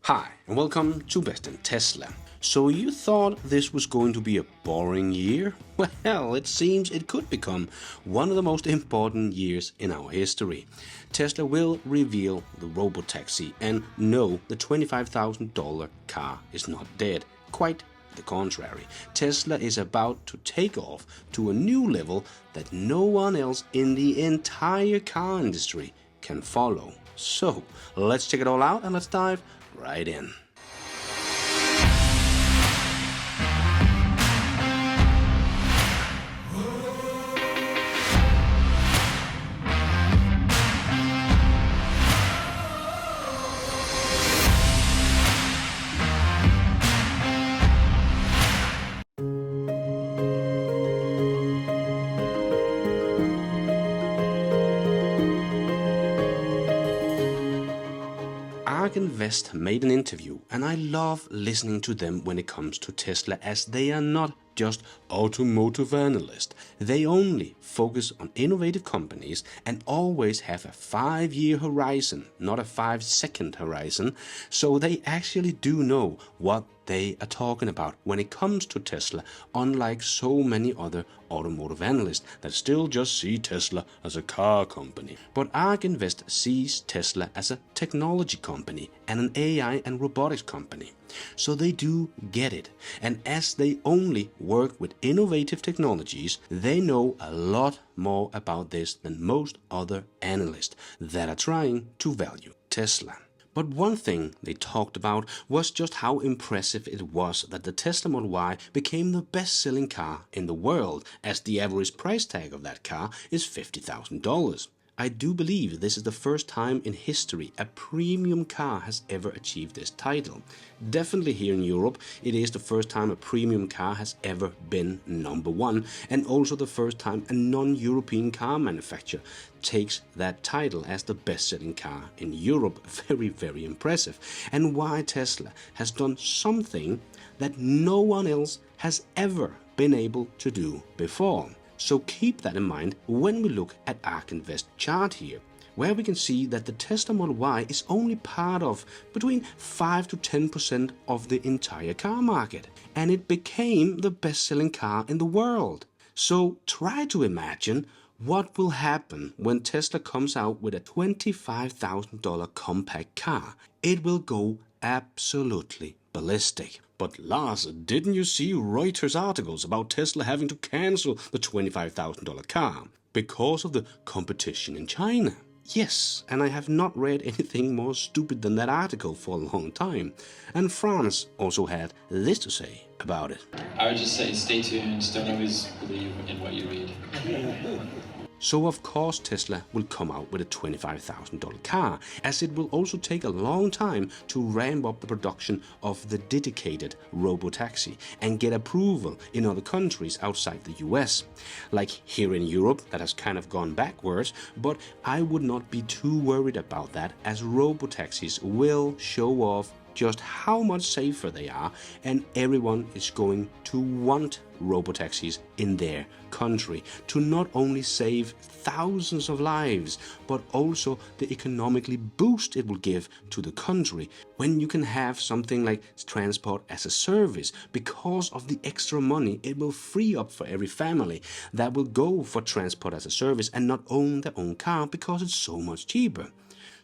Hi, and welcome to Best in Tesla. So you thought this was going to be a boring year? Well, it seems it could become one of the most important years in our history. Tesla will reveal the robotaxi, and no, the $25,000 car is not dead. Quite the contrary. Tesla is about to take off to a new level that no one else in the entire car industry can follow. So let's check it all out and let's dive right in. Invest made an interview, and I love listening to them when it comes to Tesla, as they are not just automotive analysts. They only focus on innovative companies and always have a 5-year horizon, not a 5-second horizon, so they actually do know what they are talking about when it comes to Tesla, unlike so many other automotive analysts that still just see Tesla as a car company. But ARK Invest sees Tesla as a technology company and an AI and robotics company. So they do get it, and as they only work with innovative technologies, they know a lot more about this than most other analysts that are trying to value Tesla. But one thing they talked about was just how impressive it was that the Tesla Model Y became the best-selling car in the world, as the average price tag of that car is $50,000. I do believe this is the first time in history a premium car has ever achieved this title. Definitely here in Europe, it is the first time a premium car has ever been #1, and also the first time a non-European car manufacturer takes that title as the best-selling car in Europe. Very, very impressive. And why Tesla has done something that no one else has ever been able to do before. So keep that in mind when we look at ARK Invest chart here, where we can see that the Tesla Model Y is only part of between 5 to 10% of the entire car market, and it became the best-selling car in the world. So try to imagine what will happen when Tesla comes out with a $25,000 compact car. It will go absolutely ballistic. But Lars, didn't you see Reuters articles about Tesla having to cancel the $25,000 car because of the competition in China? Yes, and I have not read anything more stupid than that article for a long time. And France also had this to say about it. I would just say stay tuned, don't always believe in what you read. So of course Tesla will come out with a $25,000 car, as it will also take a long time to ramp up the production of the dedicated robotaxi and get approval in other countries outside the US. Like here in Europe, that has kind of gone backwards, but I would not be too worried about that, as robotaxis will show off just how much safer they are, and everyone is going to want robotaxis in their country to not only save thousands of lives, but also the economically boost it will give to the country when you can have something like transport as a service, because of the extra money it will free up for every family that will go for transport as a service and not own their own car, because it's so much cheaper.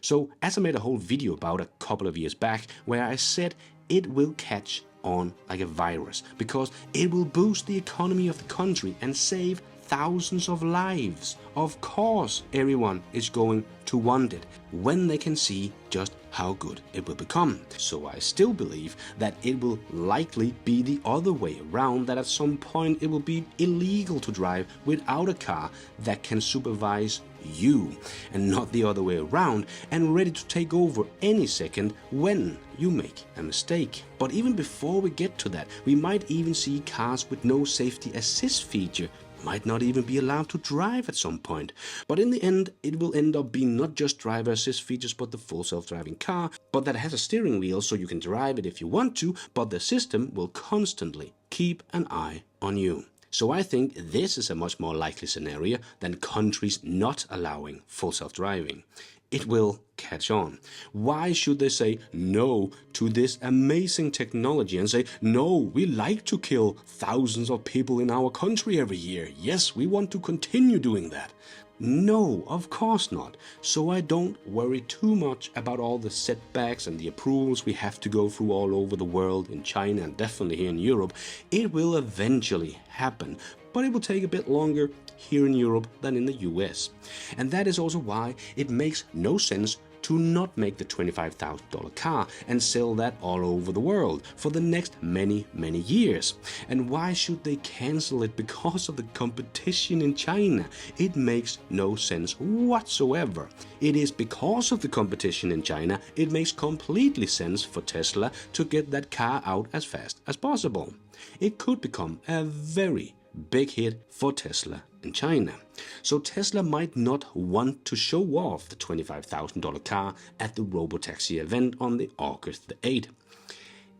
So as I made a whole video about a couple of years back, where I said it will catch on like a virus, because it will boost the economy of the country and save thousands of lives. Of course everyone is going to want it when they can see just how good it will become. So I still believe that it will likely be the other way around, that at some point it will be illegal to drive without a car that can supervise you, and not the other way around, and ready to take over any second when you make a mistake. But even before we get to that, we might even see cars with no safety assist feature might not even be allowed to drive at some point. But in the end, it will end up being not just driver assist features, but the full self-driving car, but that has a steering wheel so you can drive it if you want to, but the system will constantly keep an eye on you. So I think this is a much more likely scenario than countries not allowing full self-driving. It will catch on. Why should they say no to this amazing technology and say, no, we like to kill thousands of people in our country every year. Yes, we want to continue doing that. No, of course not. So I don't worry too much about all the setbacks and the approvals we have to go through all over the world, in China and definitely here in Europe. It will eventually happen, but it will take a bit longer here in Europe than in the US. And that is also why it makes no sense to not make the $25,000 car and sell that all over the world for the next many years. And why should they cancel it because of the competition in China? It makes no sense whatsoever. It is because of the competition in China, it makes completely sense for Tesla to get that car out as fast as possible. It could become a very big hit for Tesla in China. So Tesla might not want to show off the $25,000 car at the Robotaxi event on the August the 8th.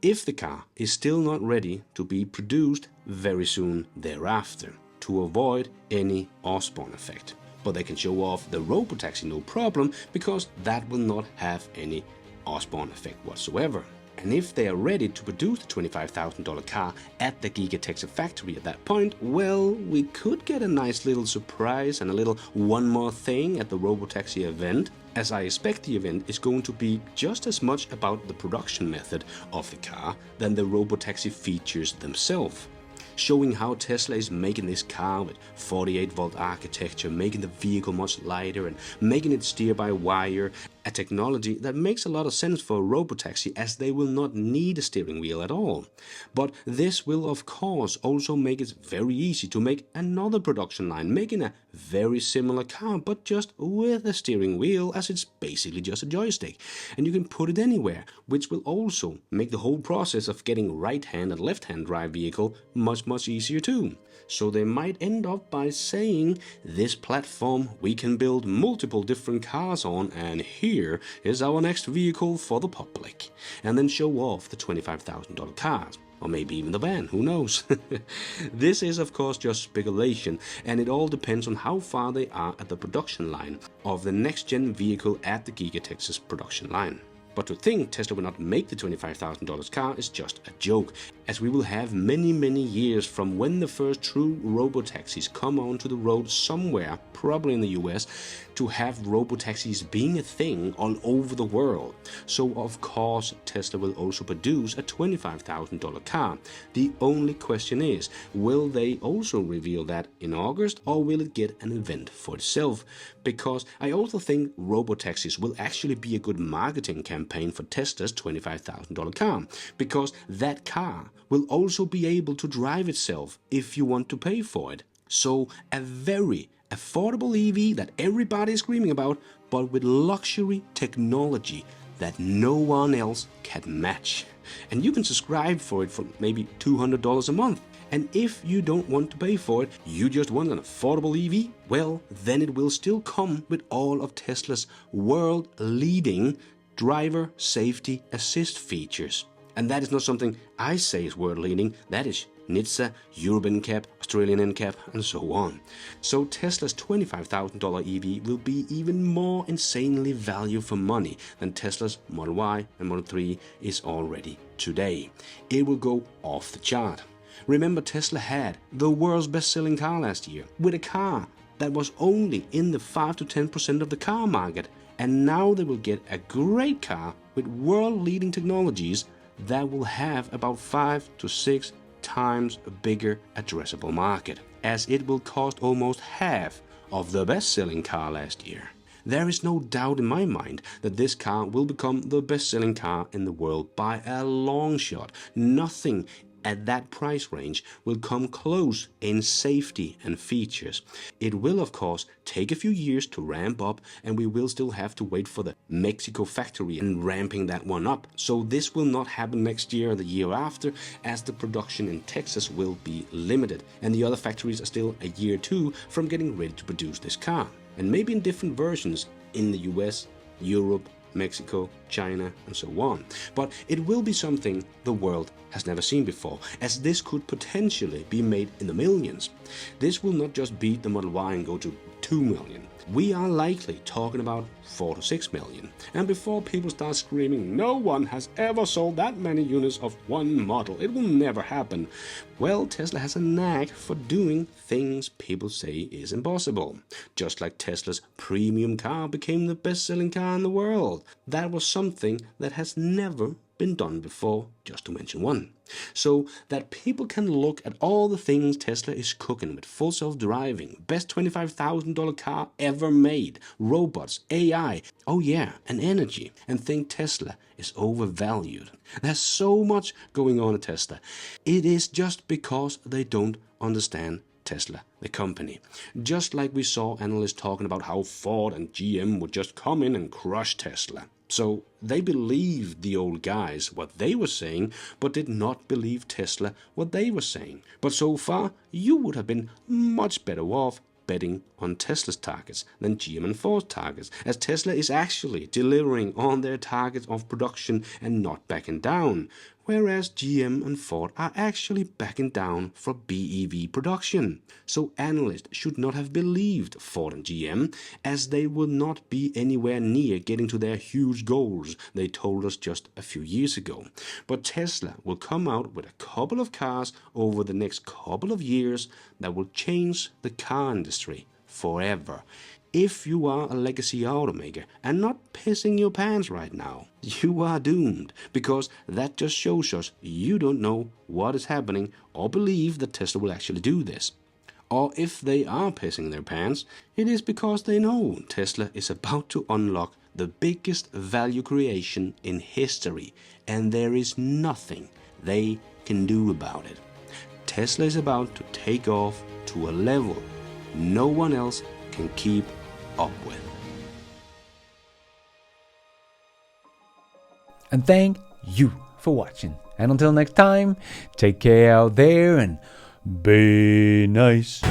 If the car is still not ready to be produced very soon thereafter, to avoid any Osborne effect. But they can show off the Robotaxi no problem, because that will not have any Osborne effect whatsoever. And if they are ready to produce the $25,000 car at the Giga factory at that point, well, we could get a nice little surprise and a little one more thing at the Robotaxi event, as I expect the event is going to be just as much about the production method of the car than the Robotaxi features themselves. Showing how Tesla is making this car with 48-volt architecture, making the vehicle much lighter and making it steer by wire, a technology that makes a lot of sense for a robotaxi, as they will not need a steering wheel at all. But this will of course also make it very easy to make another production line, making a very similar car but just with a steering wheel, as it's basically just a joystick, and you can put it anywhere, which will also make the whole process of getting right-hand and left-hand drive vehicle much easier too. So they might end up by saying, this platform we can build multiple different cars on, and here is our next vehicle for the public, and then show off the $25,000 cars. Or maybe even the van, who knows? This is of course just speculation, and it all depends on how far they are at the production line of the next gen vehicle at the Giga Texas production line. But to think Tesla will not make the $25,000 car is just a joke, as we will have many years from when the first true robotaxis come onto the road somewhere, probably in the US, to have robotaxis being a thing all over the world. So of course Tesla will also produce a $25,000 car. The only question is, will they also reveal that in August, or will it get an event for itself? Because I also think robotaxis will actually be a good marketing campaign for Tesla's $25,000 car, because that car will also be able to drive itself if you want to pay for it. So a very affordable EV that everybody is screaming about, but with luxury technology that no one else can match. And you can subscribe for it for maybe $200 a month. And if you don't want to pay for it, you just want an affordable EV, well, then it will still come with all of Tesla's world-leading driver safety assist features. And that is not something I say is world-leading, that is NHTSA, European NCAP, Australian NCAP, and so on. So Tesla's $25,000 EV will be even more insanely value for money than Tesla's Model Y and Model 3 is already today. It will go off the chart. Remember, Tesla had the world's best-selling car last year, with a car that was only in the 5 to 10% of the car market, and now they will get a great car with world-leading technologies that will have about 5 to 6 times a bigger addressable market, as it will cost almost half of the best-selling car last year. There is no doubt in my mind that this car will become the best-selling car in the world by a long shot. Nothing at that price range will come close in safety and features. It will of course take a few years to ramp up, and we will still have to wait for the Mexico factory and ramping that one up. So this will not happen next year or the year after, as the production in Texas will be limited, and the other factories are still a year or two from getting ready to produce this car. And maybe in different versions in the US, Europe, Mexico, China, and so on. But it will be something the world has never seen before, as this could potentially be made in the millions. This will not just beat the Model Y and go to 2 million. We are likely talking about 4 to 6 million. And before people start screaming, no one has ever sold that many units of one model, it will never happen. Well, Tesla has a knack for doing things people say is impossible. Just like Tesla's premium car became the best-selling car in the world. That was something that has never been done before, just to mention one. So that people can look at all the things Tesla is cooking with: full self-driving, best $25,000 car ever made, robots, AI, oh yeah, and energy, and think Tesla is overvalued. There's so much going on at Tesla. It is just because they don't understand Tesla, the company. Just like we saw analysts talking about how Ford and GM would just come in and crush Tesla. So they believed the old guys what they were saying, but did not believe Tesla what they were saying. But so far, you would have been much better off betting on Tesla's targets than GM and Ford's targets, as Tesla is actually delivering on their targets of production and not backing down, whereas GM and Ford are actually backing down for BEV production. So analysts should not have believed Ford and GM, as they will not be anywhere near getting to their huge goals they told us just a few years ago. But Tesla will come out with a couple of cars over the next couple of years that will change the car industry forever. If you are a legacy automaker and not pissing your pants right now, you are doomed, because that just shows us you don't know what is happening or believe that Tesla will actually do this. Or if they are pissing their pants, it is because they know Tesla is about to unlock the biggest value creation in history, and there is nothing they can do about it. Tesla is about to take off to a level no one else can keep up with. And thank you for watching. And until next time, take care out there and be nice.